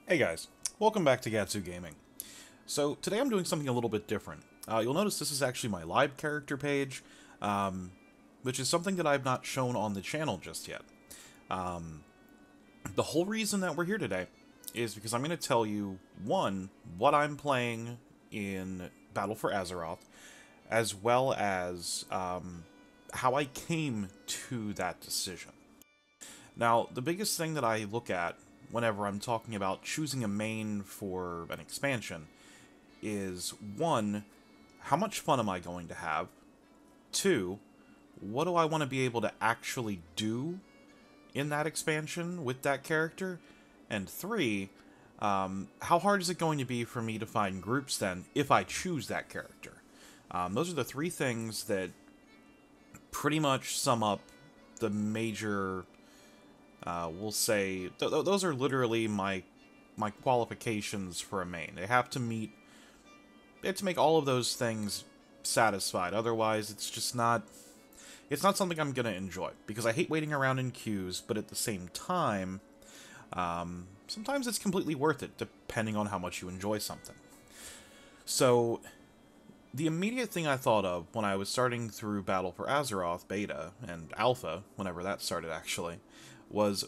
Hey guys, welcome back to Gatsu Gaming. So today I'm doing something a little bit different. You'll notice this is actually my live character page, which is something that I've not shown on the channel just yet. The whole reason that we're here today is because I'm going to tell you, one, what I'm playing in Battle for Azeroth, as well as how I came to that decision. Now, the biggest thing that I look at whenever I'm talking about choosing a main for an expansion is, one, how much fun am I going to have? Two, what do I want to be able to actually do in that expansion with that character? And three, how hard is it going to be for me to find groups then if I choose that character? Those are the three things that pretty much sum up the major, we'll say, those are literally my qualifications for a main. They have to meet, they have to make all of those things satisfied. Otherwise, it's just not, it's not something I'm going to enjoy. Because I hate waiting around in queues, but at the same time, sometimes it's completely worth it, depending on how much you enjoy something. So, the immediate thing I thought of when I was starting through Battle for Azeroth Beta, and Alpha, whenever that started actually, was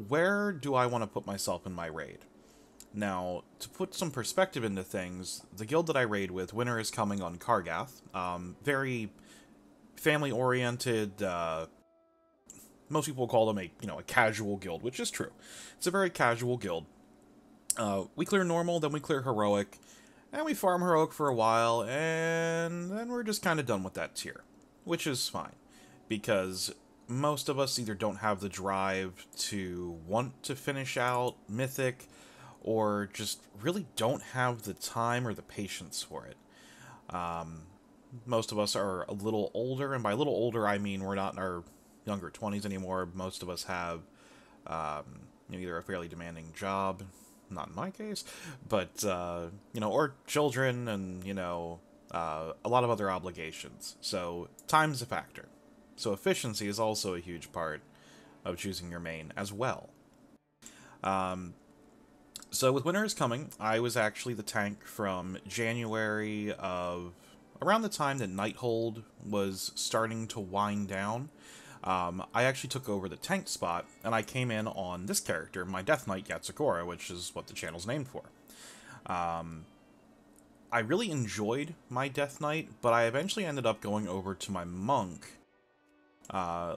where do I want to put myself in my raid? Now, to put some perspective into things, the guild that I raid with, Winter is Coming on Kargath, very family-oriented, most people call them a casual guild, which is true. It's a very casual guild. We clear normal, then we clear heroic, and we farm heroic for a while, and then we're just kind of done with that tier, which is fine, because most of us either don't have the drive to want to finish out Mythic, or just really don't have the time or the patience for it. Most of us are a little older, and by a little older, I mean we're not in our younger 20s anymore. Most of us have either a fairly demanding job, not in my case, but, or children and, a lot of other obligations. So, time's a factor. So efficiency is also a huge part of choosing your main as well. So with Winter is Coming, I was actually the tank from January of around the time that Nighthold was starting to wind down. I actually took over the tank spot, and I came in on this character, my Death Knight Gatsu, which is what the channel's named for. I really enjoyed my Death Knight, but I eventually ended up going over to my Monk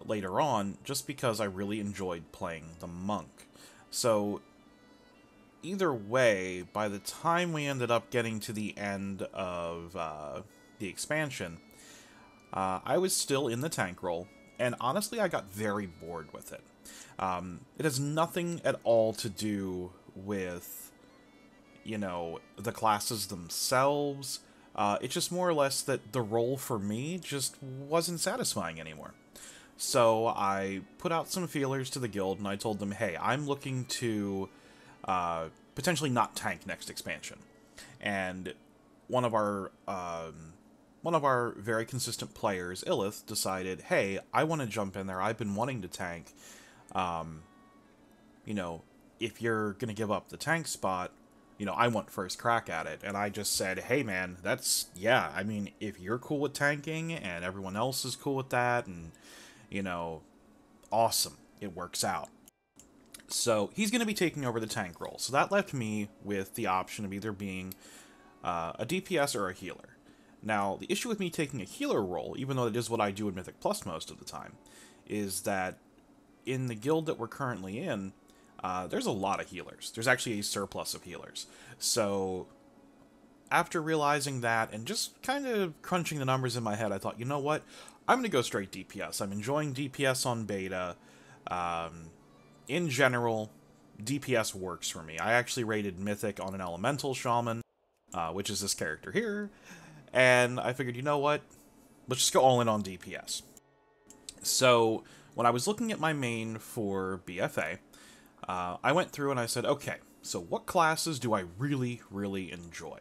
later on, just because I really enjoyed playing the Monk. So, either way, by the time we ended up getting to the end of the expansion, I was still in the tank role, and honestly, I got very bored with it. It has nothing at all to do with, the classes themselves. It's just more or less that the role for me just wasn't satisfying anymore. So I put out some feelers to the guild, and I told them, hey, I'm looking to potentially not tank next expansion. And one of our very consistent players, Illith, decided, hey, I want to jump in there. I've been wanting to tank. If you're going to give up the tank spot, I want first crack at it. And I just said, hey, man, if you're cool with tanking and everyone else is cool with that, and awesome. It works out. So he's going to be taking over the tank role. So that left me with the option of either being a DPS or a healer. Now, the issue with me taking a healer role, even though it is what I do in Mythic Plus most of the time, is that in the guild that we're currently in, there's a lot of healers. There's actually a surplus of healers. So after realizing that and just kind of crunching the numbers in my head, I thought, you know what? I'm going to go straight DPS. I'm enjoying DPS on beta. In general, DPS works for me. I actually rated Mythic on an Elemental Shaman, which is this character here, and I figured, you know what? Let's just go all in on DPS. So, when I was looking at my main for BFA, I went through and I said, okay, so what classes do I really, really enjoy?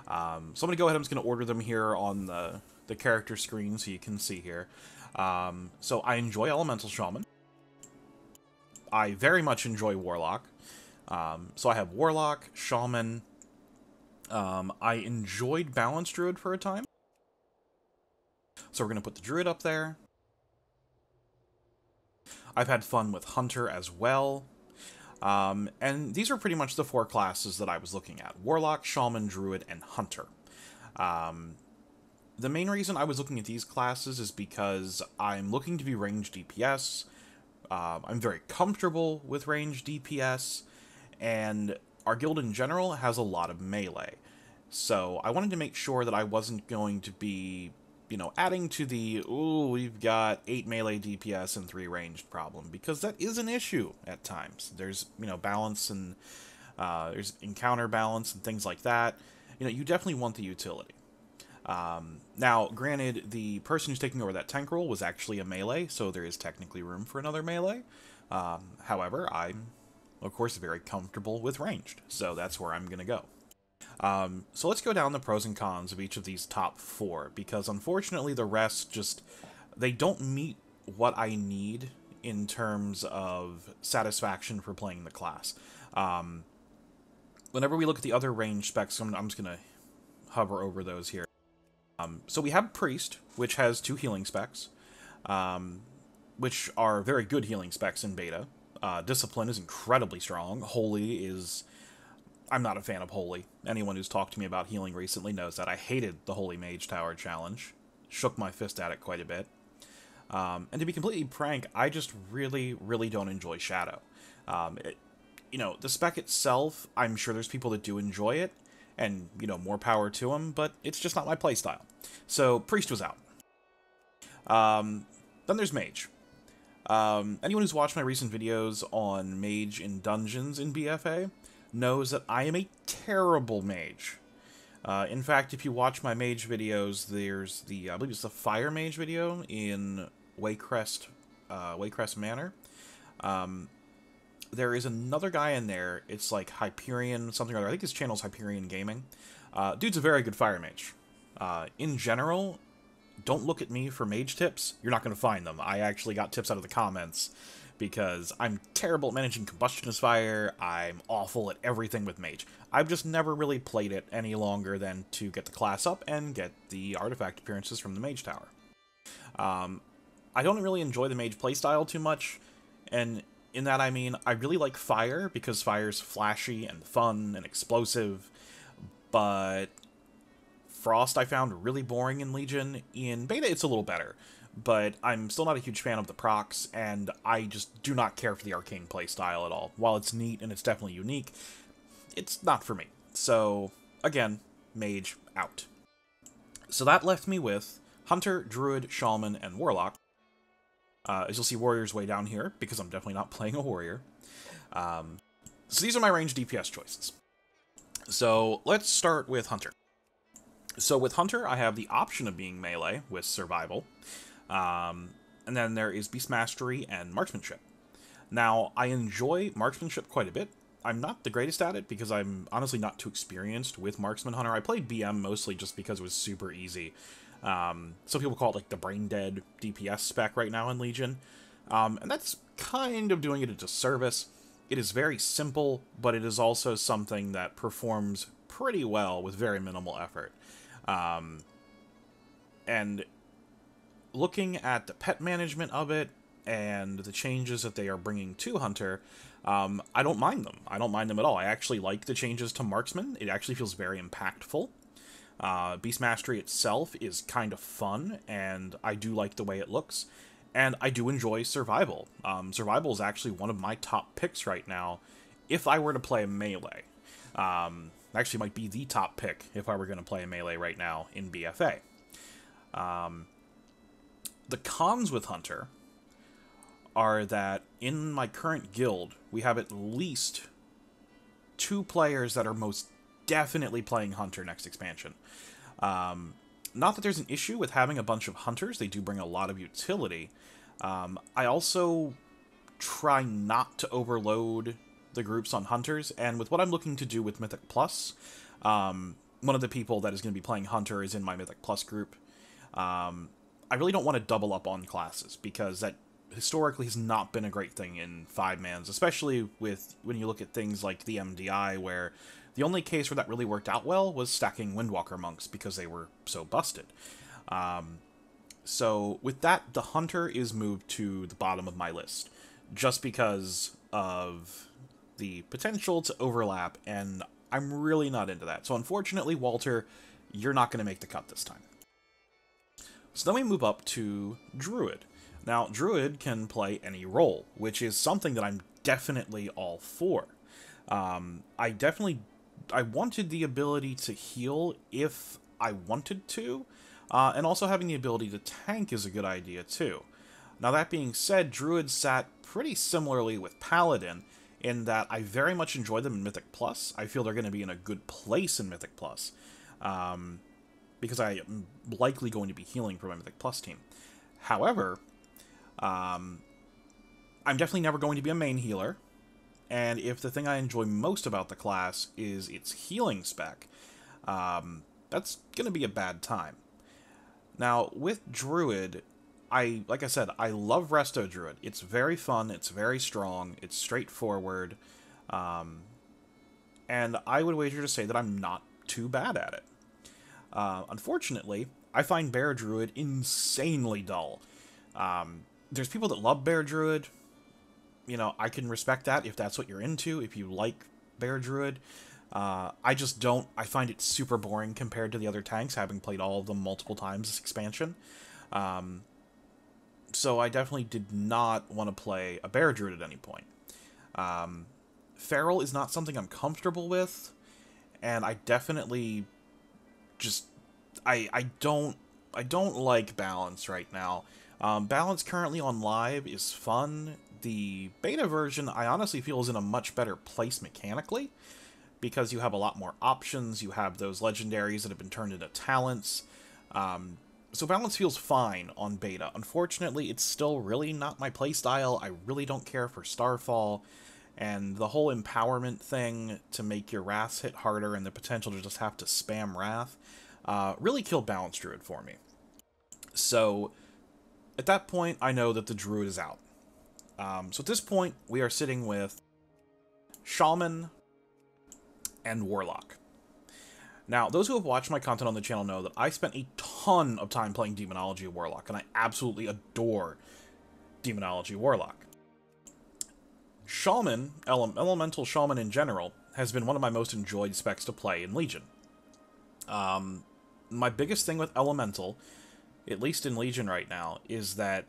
So I'm going to go ahead, I'm just going to order them here on the character screen so you can see here. So I enjoy Elemental Shaman. I very much enjoy Warlock. So I have Warlock, Shaman. I enjoyed Balanced Druid for a time. So we're going to put the Druid up there. I've had fun with Hunter as well. And these are pretty much the 4 classes that I was looking at. Warlock, Shaman, Druid, and Hunter. The main reason I was looking at these classes is because I'm looking to be ranged DPS. I'm very comfortable with ranged DPS, and our guild in general has a lot of melee. So I wanted to make sure that I wasn't going to be, you know, adding to the, ooh, we've got 8 melee DPS and 3 ranged problem, because that is an issue at times. There's, you know, balance and there's encounter balance and things like that. You know, you definitely want the utility. Now, granted, the person who's taking over that tank role was actually a melee, so there is technically room for another melee. However, I'm, of course, very comfortable with ranged, so that's where I'm going to go. So let's go down the pros and cons of each of these top 4, because unfortunately the rest just, they don't meet what I need in terms of satisfaction for playing the class. Whenever we look at the other range specs, I'm just going to hover over those here. So we have Priest, which has 2 healing specs, which are very good healing specs in beta. Discipline is incredibly strong. Holy is... I'm not a fan of Holy. Anyone who's talked to me about healing recently knows that I hated the Holy Mage Tower challenge. Shook my fist at it quite a bit. And to be completely frank, I just really, really don't enjoy Shadow. You know, the spec itself, I'm sure there's people that do enjoy it, and, you know, more power to them, but it's just not my playstyle. So, Priest was out. Then there's Mage. Anyone who's watched my recent videos on Mage in Dungeons in BFA knows that I am a terrible Mage. In fact, if you watch my Mage videos, there's the, I believe it's the Fire Mage video in Waycrest Manor. There is another guy in there, it's like Hyperion, something or other. I think his channel's Hyperion Gaming. Dude's a very good Fire Mage. In general, don't look at me for mage tips. You're not going to find them. I actually got tips out of the comments because I'm terrible at managing combustion as fire. I'm awful at everything with mage. I've just never really played it any longer than to get the class up and get the artifact appearances from the mage tower. I don't really enjoy the mage playstyle too much, and in that I mean I really like fire because fire's flashy and fun and explosive, but Frost I found really boring in Legion. In Beta it's a little better, but I'm still not a huge fan of the procs, and I just do not care for the arcane playstyle at all. While it's neat and it's definitely unique, it's not for me. So, again, Mage out. So that left me with Hunter, Druid, Shaman, and Warlock. As you'll see, Warrior's way down here, because I'm definitely not playing a Warrior. So these are my range DPS choices. So let's start with Hunter. So with Hunter, I have the option of being melee with Survival. And then there is Beast Mastery and Marksmanship. Now, I enjoy Marksmanship quite a bit. I'm not the greatest at it because I'm honestly not too experienced with Marksman Hunter. I played BM mostly just because it was super easy. Some people call it like the brain dead DPS spec right now in Legion. And that's kind of doing it a disservice. It is very simple, but it is also something that performs pretty well with very minimal effort. And looking at the pet management of it and the changes that they are bringing to Hunter, I don't mind them. I don't mind them at all. I actually like the changes to Marksman. It actually feels very impactful. Beast Mastery itself is kind of fun, and I do like the way it looks. And I do enjoy Survival. Survival is actually one of my top picks right now if I were to play a melee. Actually might be the top pick if I were going to play a melee right now in BFA. The cons with Hunter are that in my current guild, we have at least 2 players that are most definitely playing Hunter next expansion. Not that there's an issue with having a bunch of Hunters, they do bring a lot of utility. I also try not to overload the groups on Hunters, and with what I'm looking to do with Mythic Plus, one of the people that is going to be playing Hunter is in my Mythic Plus group. I really don't want to double up on classes, because that historically has not been a great thing in 5-mans, especially with when you look at things like the MDI, where the only case where that really worked out well was stacking Windwalker monks because they were so busted. So with that, the Hunter is moved to the bottom of my list, just because of the potential to overlap, and I'm really not into that. So unfortunately, Walter, you're not going to make the cut this time. So then we move up to Druid. Now, Druid can play any role, which is something that I'm definitely all for. I wanted the ability to heal if I wanted to, and also having the ability to tank is a good idea too. Now that being said, Druid sat pretty similarly with Paladin, in that I very much enjoy them in Mythic Plus. I feel they're going to be in a good place in Mythic Plus, because I am likely going to be healing for my Mythic Plus team. However, I'm definitely never going to be a main healer, and if the thing I enjoy most about the class is its healing spec, that's going to be a bad time. Now, with Druid, like I said, I love Resto Druid. It's very fun, it's very strong, it's straightforward, and I would wager to say that I'm not too bad at it. Unfortunately, I find Bear Druid insanely dull. There's people that love Bear Druid. You know, I can respect that if that's what you're into, if you like Bear Druid. I just don't. I find it super boring compared to the other tanks, having played all of them multiple times this expansion. So I definitely did not want to play a Bear Druid at any point. Feral is not something I'm comfortable with, and I definitely just... I don't like Balance right now. Balance currently on live is fun. The beta version, I honestly feel, is in a much better place mechanically, because you have a lot more options, you have those legendaries that have been turned into talents. So Balance feels fine on beta. Unfortunately, it's still really not my playstyle. I really don't care for Starfall, and the whole empowerment thing to make your Wraths hit harder and the potential to just have to spam Wrath really killed Balance Druid for me. So at that point, I know that the Druid is out. So at this point, we are sitting with Shaman and Warlock. Now, those who have watched my content on the channel know that I spent a ton of time playing Demonology Warlock, and I absolutely adore Demonology Warlock. Shaman, Elemental Shaman in general, has been one of my most enjoyed specs to play in Legion. My biggest thing with Elemental, at least in Legion right now, is that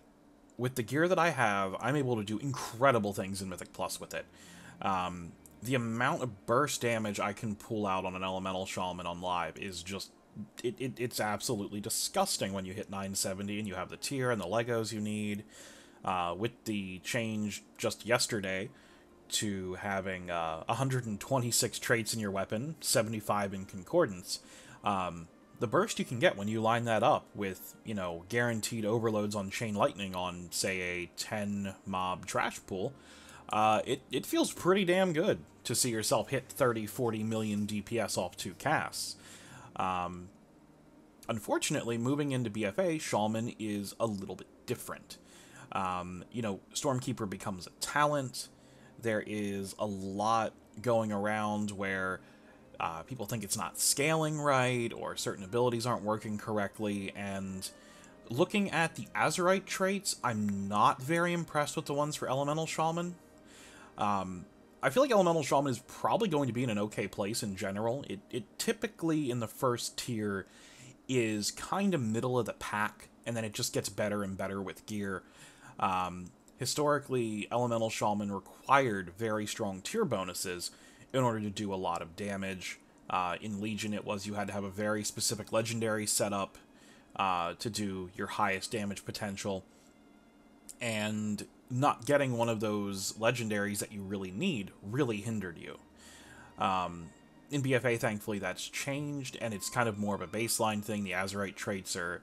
with the gear that I have, I'm able to do incredible things in Mythic Plus with it. The amount of burst damage I can pull out on an Elemental Shaman on live is just... It's absolutely disgusting when you hit 970 and you have the tier and the Legos you need. With the change just yesterday to having 126 traits in your weapon, 75 in Concordance, the burst you can get when you line that up with, you know, guaranteed overloads on Chain Lightning on, say, a 10-mob trash pool, it feels pretty damn good to see yourself hit 30-40 million DPS off 2 casts. Unfortunately, moving into BFA, Shaman is a little bit different. You know, Stormkeeper becomes a talent. There is a lot going around where people think it's not scaling right, or certain abilities aren't working correctly, and looking at the Azerite traits, I'm not very impressed with the ones for Elemental Shaman. I feel like Elemental Shaman is probably going to be in an okay place in general. It typically, in the first tier, is kind of middle of the pack, and then it just gets better and better with gear. Historically, Elemental Shaman required very strong tier bonuses in order to do a lot of damage. In Legion, it was you had to have a very specific legendary setup to do your highest damage potential, and not getting one of those legendaries that you really need really hindered you. In BFA, thankfully, that's changed, and it's kind of more of a baseline thing. The Azerite traits are,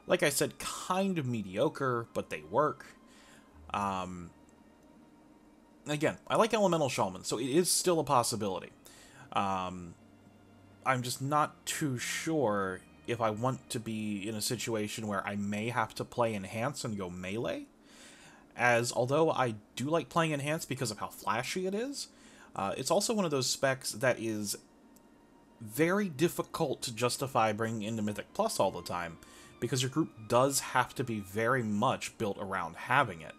like I said, kind of mediocre, but they work. Again, I like Elemental Shaman, so it is still a possibility. I'm just not too sure if I want to be in a situation where I may have to play Enhance and go melee. as although I do like playing Enhanced because of how flashy it is, it's also one of those specs that is very difficult to justify bringing into Mythic Plus all the time, because your group does have to be very much built around having it.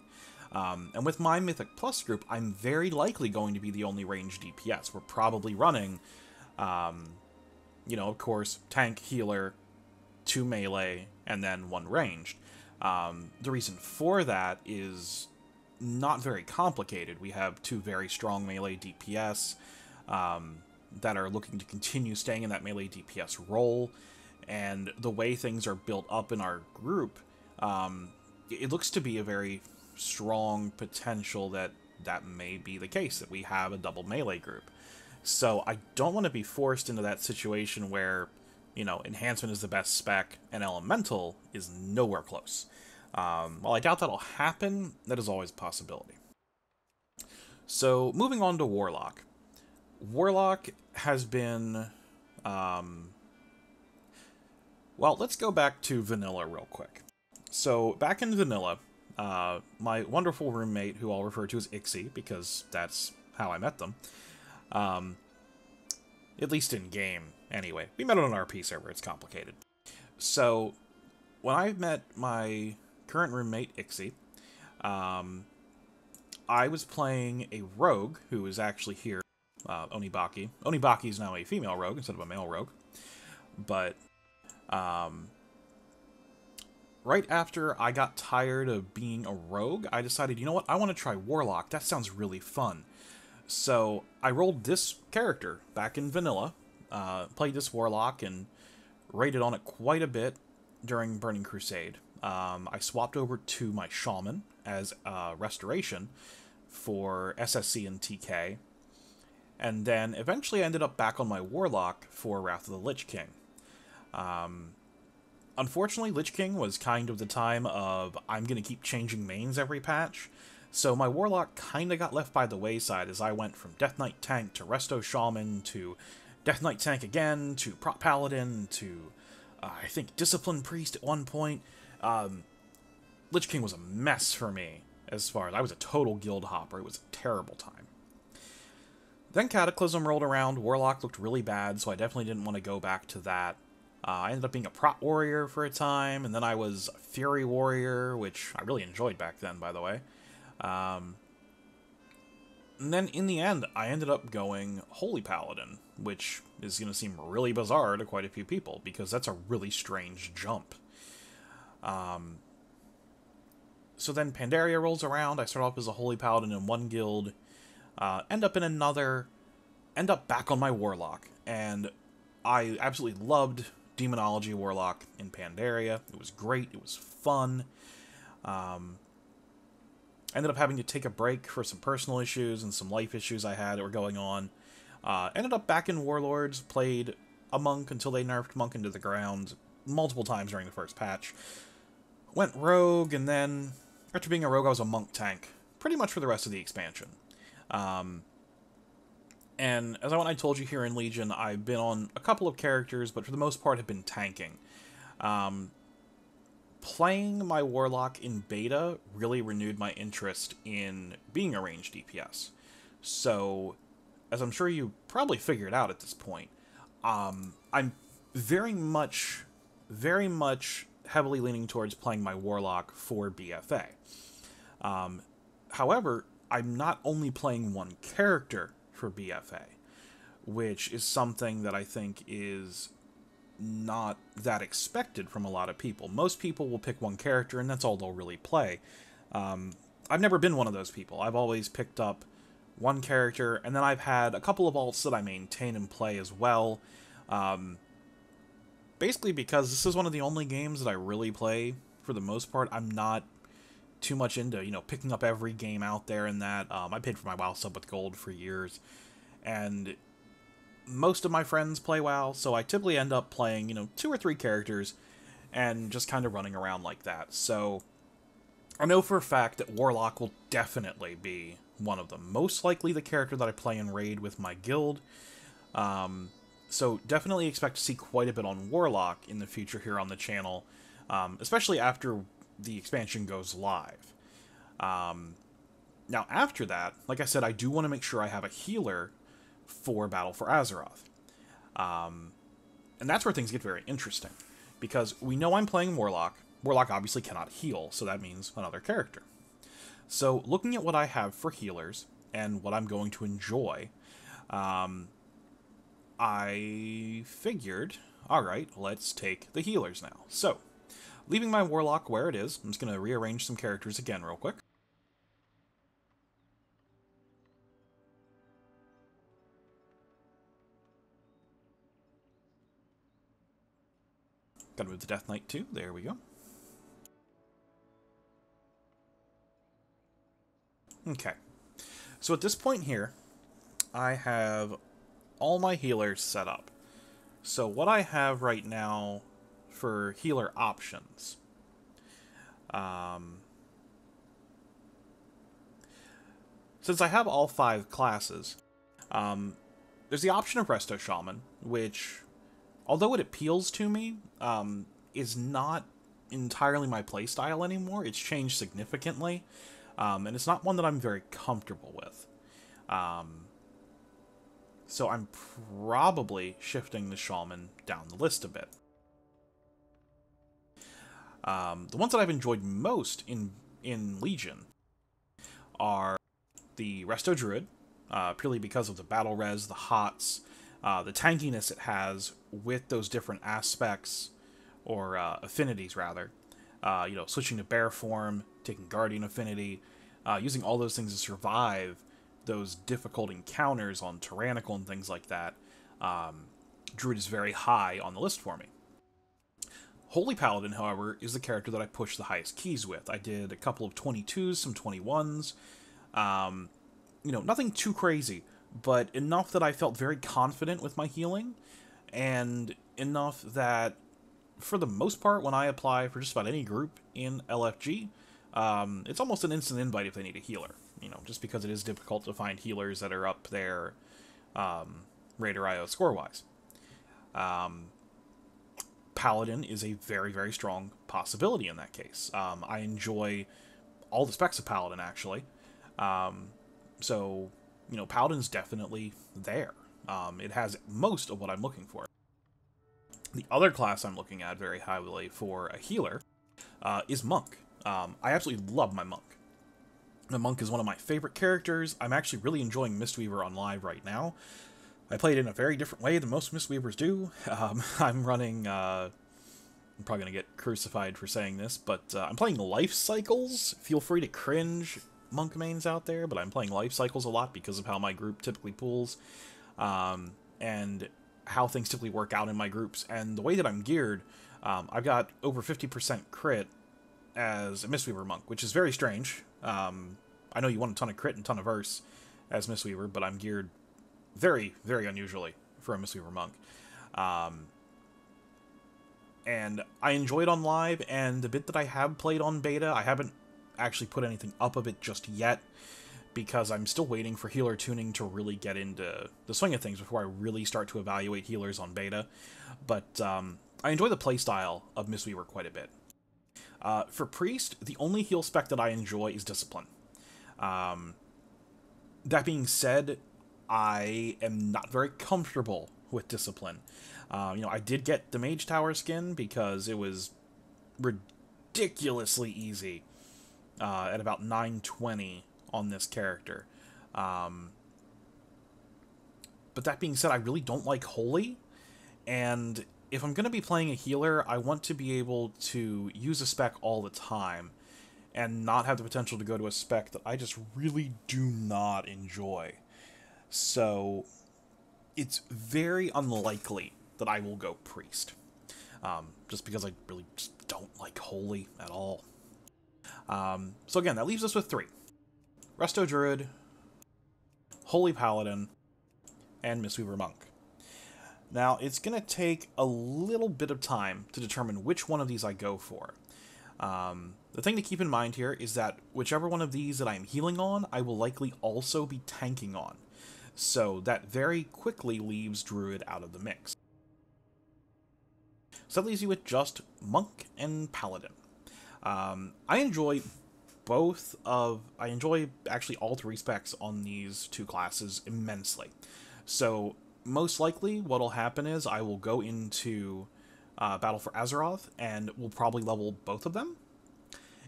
And with my Mythic Plus group, I'm very likely going to be the only ranged DPS. We're probably running, you know, of course, tank, healer, 2 melee, and then 1 ranged. The reason for that is not very complicated. We have 2 very strong melee DPS that are looking to continue staying in that melee DPS role, and the way things are built up in our group, it looks to be a very strong potential that that may be the case, that we have a double melee group. So I don't want to be forced into that situation where, you know, Enhancement is the best spec and Elemental is nowhere close. While I doubt that'll happen, that is always a possibility. So moving on to Warlock. Warlock has been, well, let's go back to Vanilla real quick. So back in Vanilla, my wonderful roommate, who I'll refer to as Ixie, because that's how I met them, at least in game, anyway. We met on an RP server, it's complicated. So, when I met my current roommate, Ixie, I was playing a rogue, who is actually here, Onibaki. Onibaki is now a female rogue instead of a male rogue. But, right after I got tired of being a rogue, I decided, you know what, I want to try Warlock. That sounds really fun. So I rolled this character back in Vanilla, played this Warlock, and rated on it quite a bit during Burning Crusade. I swapped over to my Shaman as Restoration for SSC and TK, and then eventually ended up back on my Warlock for Wrath of the Lich King. Unfortunately, Lich King was kind of the time of, I'm going to keep changing mains every patch, so my Warlock kind of got left by the wayside as I went from Death Knight Tank to Resto Shaman to Death Knight Tank again to Prot Paladin to, I think, Discipline Priest at one point. Lich King was a mess for me, as far as I was a total guild hopper. It was a terrible time. Then Cataclysm rolled around, Warlock looked really bad, so I definitely didn't want to go back to that. I ended up being a Prot Warrior for a time, and then I was a Fury Warrior, which I really enjoyed back then, by the way. And then in the end, I ended up going Holy Paladin, which is going to seem really bizarre to quite a few people, because that's a really strange jump. So then Pandaria rolls around, I start off as a Holy Paladin in one guild, end up in another, end up back on my Warlock, and I absolutely loved Demonology Warlock in Pandaria. It was great, it was fun. Ended up having to take a break for some personal issues and some life issues I had that were going on. Ended up back in Warlords, played a Monk until they nerfed Monk into the ground multiple times during the first patch. Went Rogue, and then, after being a Rogue, I was a Monk tank, pretty much for the rest of the expansion. And as I told you here in Legion, I've been on a couple of characters, but for the most part have been tanking. Playing my Warlock in beta really renewed my interest in being a ranged DPS. So, as I'm sure you probably figured out at this point, I'm very much heavily leaning towards playing my Warlock for BFA. However, I'm not only playing one character for BFA, which is something that I think is not that expected from a lot of people. Most people will pick one character and that's all they'll really play. I've never been one of those people. I've always picked up one character, and then I've had a couple of alts that I maintain and play as well. Basically because this is one of the only games that I really play for the most part. I'm not too much into, you know, picking up every game out there and that. I paid for my WoW sub with gold for years, and most of my friends play WoW, so I typically end up playing, you know, 2 or 3 characters and just kind of running around like that. So I know for a fact that Warlock will definitely be one of them. Most likely the character that I play in Raid with my guild. So definitely expect to see quite a bit on Warlock in the future here on the channel, especially after the expansion goes live. Now, after that, like I said, I do want to make sure I have a healer for Battle for Azeroth. And that's where things get very interesting, because we know I'm playing Warlock. Warlock obviously cannot heal, so that means another character. So, looking at what I have for healers, and what I'm going to enjoy, I figured, alright, let's take the healers now. So, leaving my Warlock where it is, I'm just going to rearrange some characters again real quick. Gotta move the Death Knight too, there we go. Okay, so at this point here, I have all my healers set up. So what I have right now for healer options, since I have all 5 classes, there's the option of Resto Shaman, which, although it appeals to me, is not entirely my playstyle anymore. It's changed significantly, and it's not one that I'm very comfortable with. So I'm probably shifting the Shaman down the list a bit. The ones that I've enjoyed most in Legion are the Resto Druid, purely because of the battle res, the hots, the tankiness it has with those different aspects, or affinities rather. You know, switching to bear form, taking Guardian affinity, using all those things to survive those difficult encounters on Tyrannical and things like that. Druid is very high on the list for me. Holy Paladin, however, is the character that I push the highest keys with. I did a couple of 22s, some 21s. You know, nothing too crazy, but enough that I felt very confident with my healing, and enough that, for the most part, when I apply for just about any group in LFG, it's almost an instant invite if they need a healer. You know, just because it is difficult to find healers that are up there, Raider IO score-wise. Paladin is a very, very strong possibility in that case. I enjoy all the specs of Paladin, actually. So, you know, Paladin's definitely there. It has most of what I'm looking for. The other class I'm looking at very highly for a healer is Monk. I absolutely love my Monk. The Monk is one of my favorite characters. I'm actually really enjoying Mistweaver on live right now. I play it in a very different way than most Mistweavers do. I'm running... I'm probably going to get crucified for saying this, but I'm playing Life Cycles. Feel free to cringe, Monk mains out there, but I'm playing Life Cycles a lot because of how my group typically pools, and how things typically work out in my groups. And the way that I'm geared, I've got over 50% crit as a Mistweaver Monk, which is very strange. I know you want a ton of crit and a ton of verse as Mistweaver, but I'm geared very, very unusually for a Mistweaver Monk. And I enjoy it on live, and the bit that I have played on beta, I haven't actually put anything up of it just yet, because I'm still waiting for healer tuning to really get into the swing of things before I really start to evaluate healers on beta. But I enjoy the playstyle of Mistweaver quite a bit. For Priest, the only heal spec that I enjoy is Discipline. That being said, I am not very comfortable with Discipline. You know, I did get the Mage Tower skin because it was ridiculously easy at about 920 on this character. But that being said, I really don't like Holy, and if I'm going to be playing a healer, I want to be able to use a spec all the time, and not have the potential to go to a spec that I just really do not enjoy. So, it's very unlikely that I will go Priest. Just because I really just don't like Holy at all. So again, that leaves us with 3. Resto Druid, Holy Paladin, and Mistweaver Monk. Now, it's going to take a little bit of time to determine which one of these I go for. The thing to keep in mind here is that whichever one of these that I'm healing on, I will likely also be tanking on. So that very quickly leaves Druid out of the mix. So that leaves you with just Monk and Paladin. I enjoy I enjoy actually all three specs on these two classes immensely. So most likely what'll happen is I will go into Battle for Azeroth and we'll probably level both of them.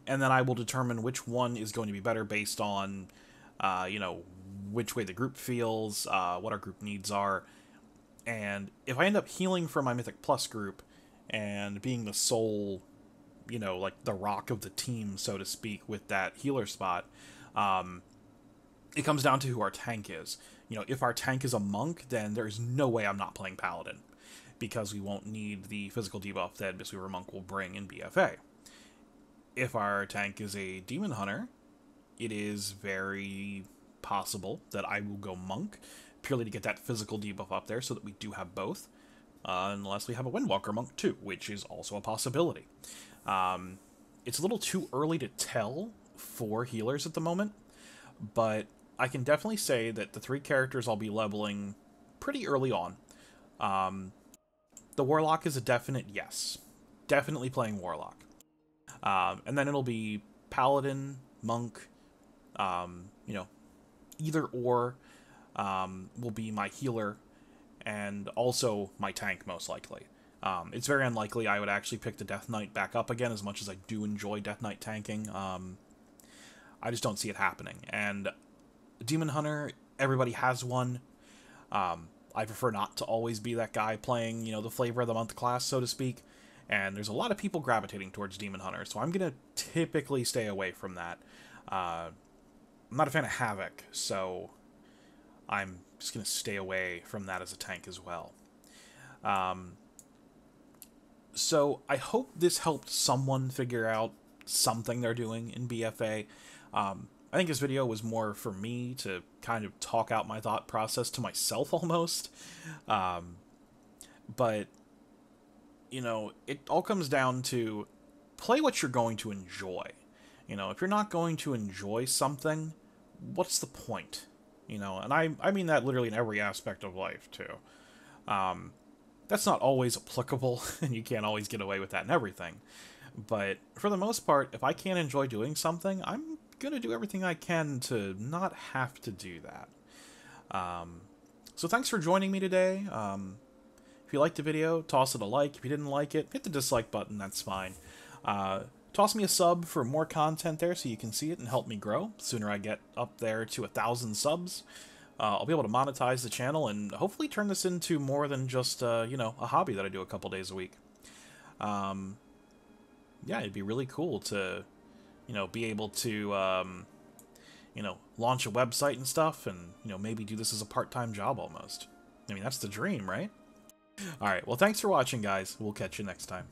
And then I will determine which one is going to be better based on, you know, which way the group feels, what our group needs are. And if I end up healing for my Mythic Plus group and being the sole, you know, like the rock of the team, so to speak, with that healer spot, it comes down to who our tank is. You know, if our tank is a monk, then there's no way I'm not playing Paladin, because we won't need the physical debuff that Mistweaver Monk will bring in BFA. If our tank is a Demon Hunter, it is very possible that I will go Monk, purely to get that physical debuff up there so that we do have both, unless we have a Windwalker Monk too, which is also a possibility. It's a little too early to tell for healers at the moment, but I can definitely say that the three characters I'll be leveling pretty early on. The Warlock is a definite yes. Definitely playing Warlock. And then it'll be Paladin, Monk, you know, either or will be my healer, and also my tank, most likely. It's very unlikely I would actually pick the Death Knight back up again, as much as I do enjoy Death Knight tanking. I just don't see it happening. And Demon Hunter, everybody has one. I prefer not to always be that guy playing, you know, the flavor of the month class, so to speak. And there's a lot of people gravitating towards Demon Hunter, so I'm going to typically stay away from that. I'm not a fan of Havoc, so I'm just going to stay away from that as a tank as well. So I hope this helped someone figure out something they're doing in BFA. I think this video was more for me to kind of talk out my thought process to myself almost. But, you know, it all comes down to play what you're going to enjoy. You know, if you're not going to enjoy something, what's the point? You know, and I mean that literally in every aspect of life, too. That's not always applicable, and you can't always get away with that in everything. But for the most part, if I can't enjoy doing something, I'm going to do everything I can to not have to do that. So thanks for joining me today. If you liked the video, toss it a like. If you didn't like it, hit the dislike button, that's fine. Toss me a sub for more content there so you can see it and help me grow. The sooner I get up there to 1,000 subs, I'll be able to monetize the channel and hopefully turn this into more than just, you know, a hobby that I do a couple days a week. Yeah, it'd be really cool to, you know, be able to, you know, launch a website and stuff and, you know, maybe do this as a part-time job almost. I mean, that's the dream, right? Alright, well, thanks for watching, guys. We'll catch you next time.